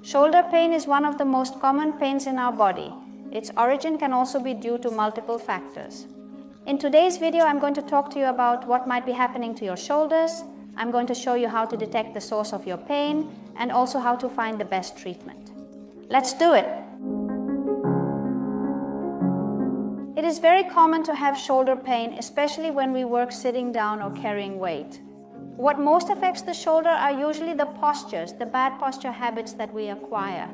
Shoulder pain is one of the most common pains in our body. Its origin can also be due to multiple factors. In today's video, I'm going to talk to you about what might be happening to your shoulders. I'm going to show you how to detect the source of your pain and also how to find the best treatment. Let's do it! It is very common to have shoulder pain, especially when we work sitting down or carrying weight. What most affects the shoulder are usually the postures, the bad posture habits that we acquire.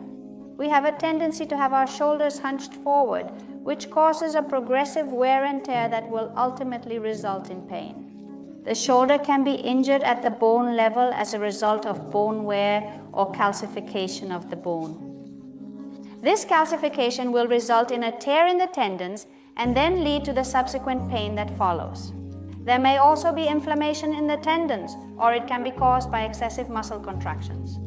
We have a tendency to have our shoulders hunched forward, which causes a progressive wear and tear that will ultimately result in pain. The shoulder can be injured at the bone level as a result of bone wear or calcification of the bone. This calcification will result in a tear in the tendons and then lead to the subsequent pain that follows. There may also be inflammation in the tendons, or it can be caused by excessive muscle contractions.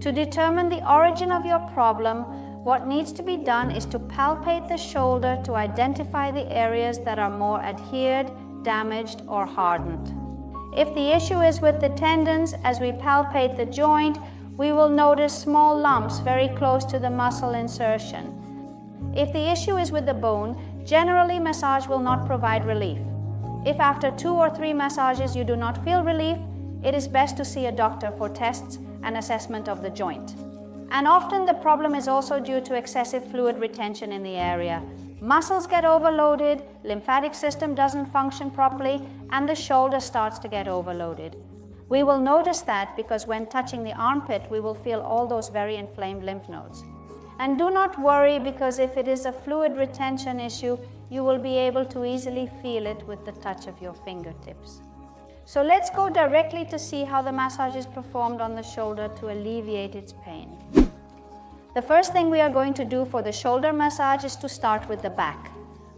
To determine the origin of your problem, what needs to be done is to palpate the shoulder to identify the areas that are more adhered, damaged, or hardened. If the issue is with the tendons, as we palpate the joint, we will notice small lumps very close to the muscle insertion. If the issue is with the bone, generally massage will not provide relief. If after 2 or 3 massages you do not feel relief, it is best to see a doctor for tests and assessment of the joint. And often the problem is also due to excessive fluid retention in the area. Muscles get overloaded, lymphatic system doesn't function properly, and the shoulder starts to get overloaded. We will notice that because when touching the armpit, we will feel all those very inflamed lymph nodes. And do not worry, because if it is a fluid retention issue, you will be able to easily feel it with the touch of your fingertips. So let's go directly to see how the massage is performed on the shoulder to alleviate its pain. The first thing we are going to do for the shoulder massage is to start with the back.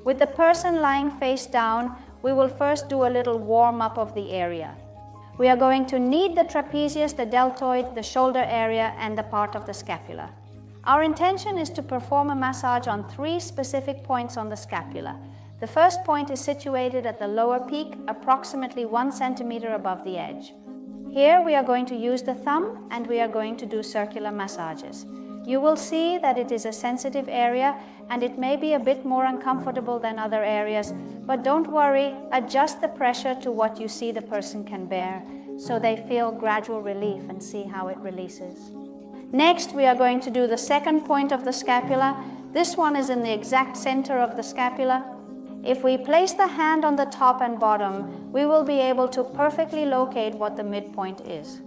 With the person lying face down, we will first do a little warm-up of the area. We are going to knead the trapezius, the deltoid, the shoulder area, and the part of the scapula. Our intention is to perform a massage on 3 specific points on the scapula. The first point is situated at the lower peak, approximately 1 centimeter above the edge. Here we are going to use the thumb and we are going to do circular massages. You will see that it is a sensitive area and it may be a bit more uncomfortable than other areas, but don't worry, adjust the pressure to what you see the person can bear so they feel gradual relief and see how it releases. Next, we are going to do the second point of the scapula. This one is in the exact center of the scapula. If we place the hand on the top and bottom, we will be able to perfectly locate what the midpoint is.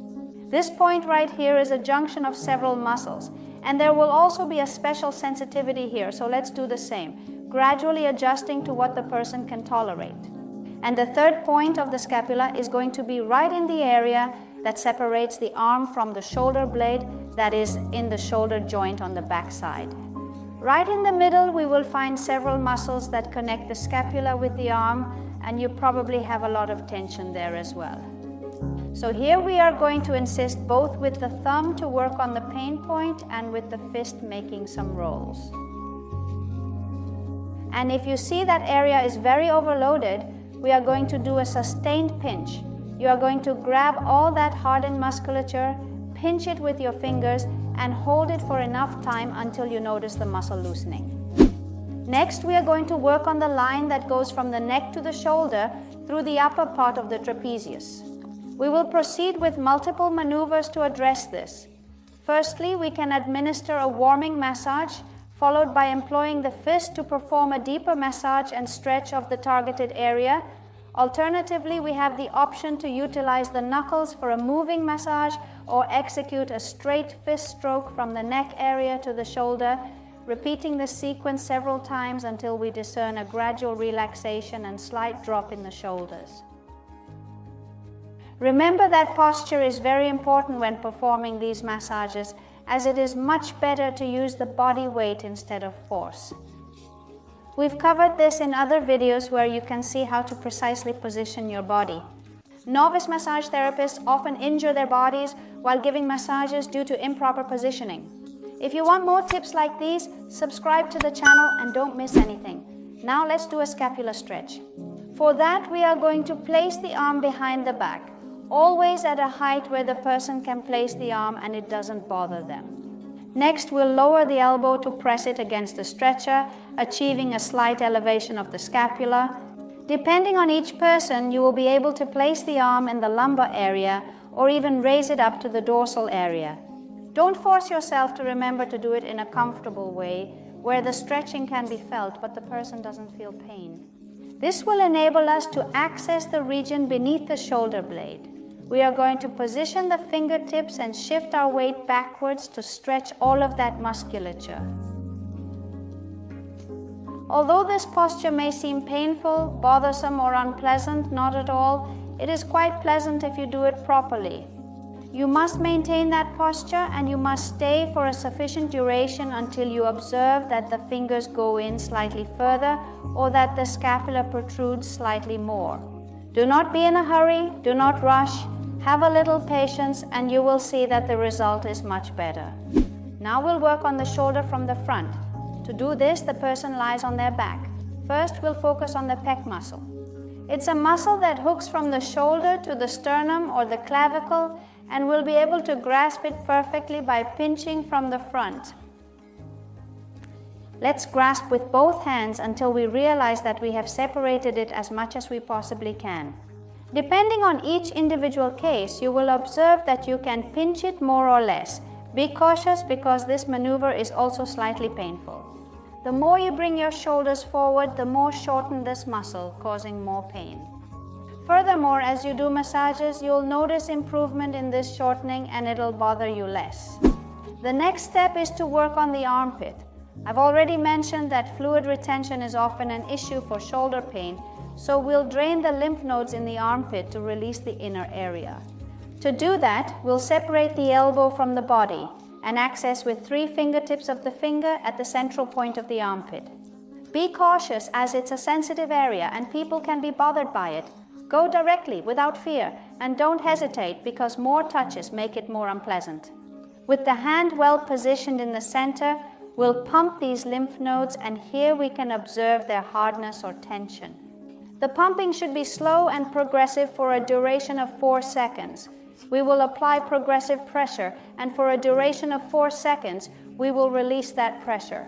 This point right here is a junction of several muscles, and there will also be a special sensitivity here, so let's do the same, gradually adjusting to what the person can tolerate. And the third point of the scapula is going to be right in the area that separates the arm from the shoulder blade, that is in the shoulder joint on the back side. Right in the middle, we will find several muscles that connect the scapula with the arm, and you probably have a lot of tension there as well. So here we are going to insist both with the thumb to work on the pain point and with the fist making some rolls. And if you see that area is very overloaded, we are going to do a sustained pinch. You are going to grab all that hardened musculature, pinch it with your fingers, and hold it for enough time until you notice the muscle loosening. Next, we are going to work on the line that goes from the neck to the shoulder through the upper part of the trapezius. We will proceed with multiple maneuvers to address this. Firstly, we can administer a warming massage, followed by employing the fist to perform a deeper massage and stretch of the targeted area. Alternatively, we have the option to utilize the knuckles for a moving massage or execute a straight fist stroke from the neck area to the shoulder, repeating this sequence several times until we discern a gradual relaxation and slight drop in the shoulders. Remember that posture is very important when performing these massages, as it is much better to use the body weight instead of force. We've covered this in other videos where you can see how to precisely position your body. Novice massage therapists often injure their bodies while giving massages due to improper positioning. If you want more tips like these, subscribe to the channel and don't miss anything. Now let's do a scapular stretch. For that, we are going to place the arm behind the back, always at a height where the person can place the arm and it doesn't bother them. Next, we'll lower the elbow to press it against the stretcher, achieving a slight elevation of the scapula. Depending on each person, you will be able to place the arm in the lumbar area or even raise it up to the dorsal area. Don't force yourself to remember to do it in a comfortable way where the stretching can be felt but the person doesn't feel pain. This will enable us to access the region beneath the shoulder blade. We are going to position the fingertips and shift our weight backwards to stretch all of that musculature. Although this posture may seem painful, bothersome, or unpleasant, not at all, it is quite pleasant if you do it properly. You must maintain that posture and you must stay for a sufficient duration until you observe that the fingers go in slightly further or that the scapula protrudes slightly more. Do not be in a hurry, do not rush, have a little patience and you will see that the result is much better. Now we'll work on the shoulder from the front. To do this, the person lies on their back. First, we'll focus on the pec muscle. It's a muscle that hooks from the shoulder to the sternum or the clavicle, and we'll be able to grasp it perfectly by pinching from the front. Let's grasp with both hands until we realize that we have separated it as much as we possibly can. Depending on each individual case, you will observe that you can pinch it more or less. Be cautious because this maneuver is also slightly painful. The more you bring your shoulders forward, the more shorten this muscle, causing more pain. Furthermore, as you do massages, you'll notice improvement in this shortening and it'll bother you less. The next step is to work on the armpit. I've already mentioned that fluid retention is often an issue for shoulder pain, so we'll drain the lymph nodes in the armpit to release the inner area. To do that, we'll separate the elbow from the body and access with 3 fingertips of the finger at the central point of the armpit. Be cautious as it's a sensitive area and people can be bothered by it. Go directly without fear and don't hesitate because more touches make it more unpleasant. With the hand well positioned in the center, we'll pump these lymph nodes and here we can observe their hardness or tension. The pumping should be slow and progressive for a duration of 4 seconds. We will apply progressive pressure and for a duration of 4 seconds, we will release that pressure.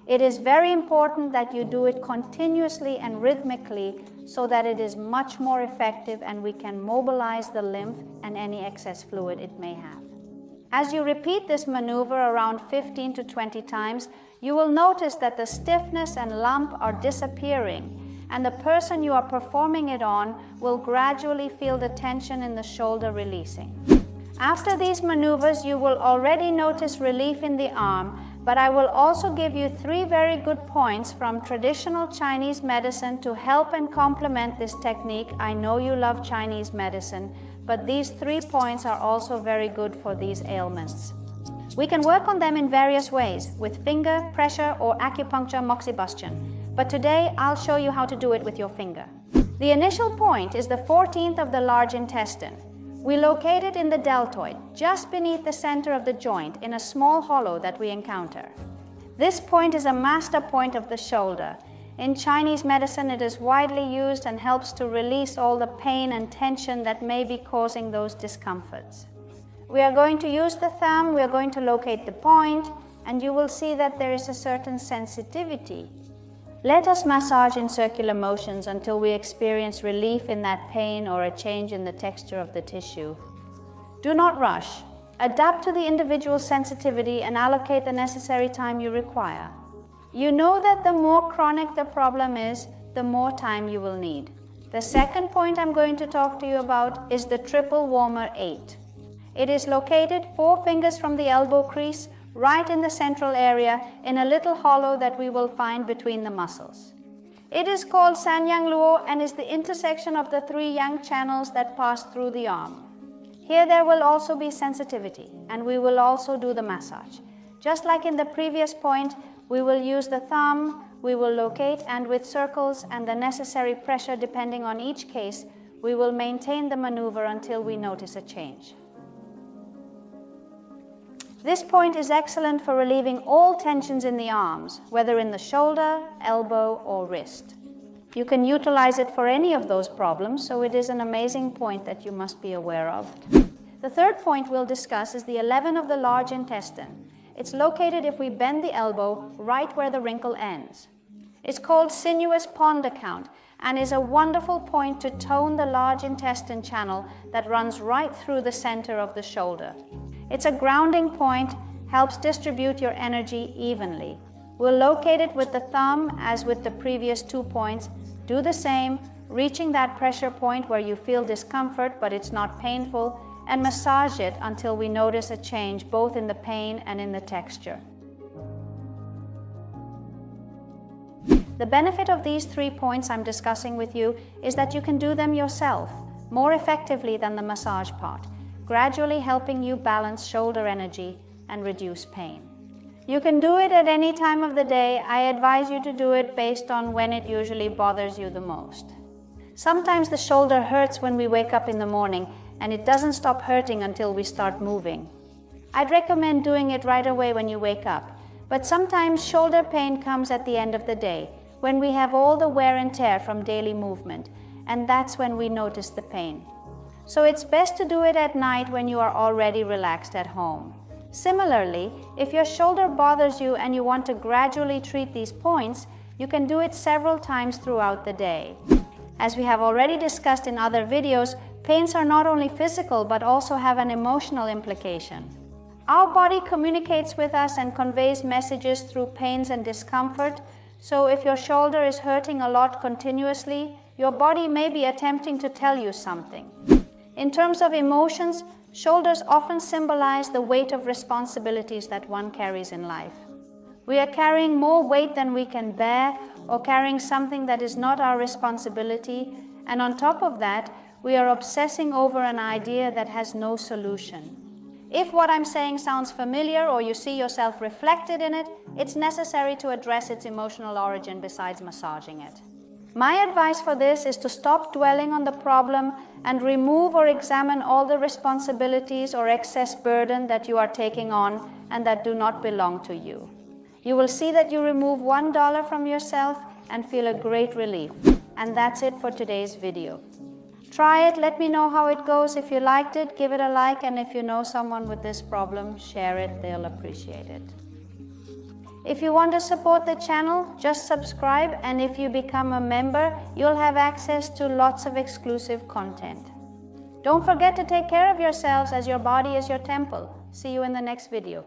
It is very important that you do it continuously and rhythmically so that it is much more effective and we can mobilize the lymph and any excess fluid it may have. As you repeat this maneuver around 15 to 20 times, you will notice that the stiffness and lump are disappearing and the person you are performing it on will gradually feel the tension in the shoulder releasing. After these maneuvers, you will already notice relief in the arm, but I will also give you 3 very good points from traditional Chinese medicine to help and complement this technique. I know you love Chinese medicine, but these 3 points are also very good for these ailments. We can work on them in various ways, with finger, pressure, or acupuncture moxibustion. But today, I'll show you how to do it with your finger. The initial point is the 14th of the large intestine. We locate it in the deltoid, just beneath the center of the joint, in a small hollow that we encounter. This point is a master point of the shoulder. In Chinese medicine, it is widely used and helps to release all the pain and tension that may be causing those discomforts. We are going to use the thumb, we are going to locate the point, and you will see that there is a certain sensitivity. Let us massage in circular motions until we experience relief in that pain or a change in the texture of the tissue. Do not rush. Adapt to the individual sensitivity and allocate the necessary time you require. You know that the more chronic the problem is, the more time you will need. The second point I'm going to talk to you about is the triple warmer 8. It is located 4 fingers from the elbow crease, right in the central area, in a little hollow that we will find between the muscles. It is called Sanyang Luo and is the intersection of the 3 yang channels that pass through the arm. Here there will also be sensitivity, and we will also do the massage. Just like in the previous point, we will use the thumb, we will locate, and with circles and the necessary pressure depending on each case, we will maintain the maneuver until we notice a change. This point is excellent for relieving all tensions in the arms, whether in the shoulder, elbow, or wrist. You can utilize it for any of those problems, so it is an amazing point that you must be aware of. The third point we'll discuss is the 11 of the large intestine. It's located if we bend the elbow right where the wrinkle ends. It's called sinuous pond account and is a wonderful point to tone the large intestine channel that runs right through the center of the shoulder. It's a grounding point, helps distribute your energy evenly. We'll locate it with the thumb as with the previous 2 points. Do the same, reaching that pressure point where you feel discomfort but it's not painful, and massage it until we notice a change both in the pain and in the texture. The benefit of these 3 points I'm discussing with you is that you can do them yourself more effectively than the massage part, gradually helping you balance shoulder energy and reduce pain. You can do it at any time of the day. I advise you to do it based on when it usually bothers you the most. Sometimes the shoulder hurts when we wake up in the morning, and it doesn't stop hurting until we start moving. I'd recommend doing it right away when you wake up, but sometimes shoulder pain comes at the end of the day, when we have all the wear and tear from daily movement, and that's when we notice the pain. So it's best to do it at night when you are already relaxed at home. Similarly, if your shoulder bothers you and you want to gradually treat these points, you can do it several times throughout the day. As we have already discussed in other videos, pains are not only physical but also have an emotional implication. Our body communicates with us and conveys messages through pains and discomfort, so if your shoulder is hurting a lot continuously, your body may be attempting to tell you something. In terms of emotions, shoulders often symbolize the weight of responsibilities that one carries in life. We are carrying more weight than we can bear, or carrying something that is not our responsibility, and on top of that, we are obsessing over an idea that has no solution. If what I'm saying sounds familiar or you see yourself reflected in it, it's necessary to address its emotional origin besides massaging it. My advice for this is to stop dwelling on the problem and remove or examine all the responsibilities or excess burden that you are taking on and that do not belong to you. You will see that you remove $1 from yourself and feel a great relief. And that's it for today's video. Try it, let me know how it goes. If you liked it, give it a like, and if you know someone with this problem, share it, they'll appreciate it. If you want to support the channel, just subscribe, and if you become a member, you'll have access to lots of exclusive content. Don't forget to take care of yourselves, as your body is your temple. See you in the next video.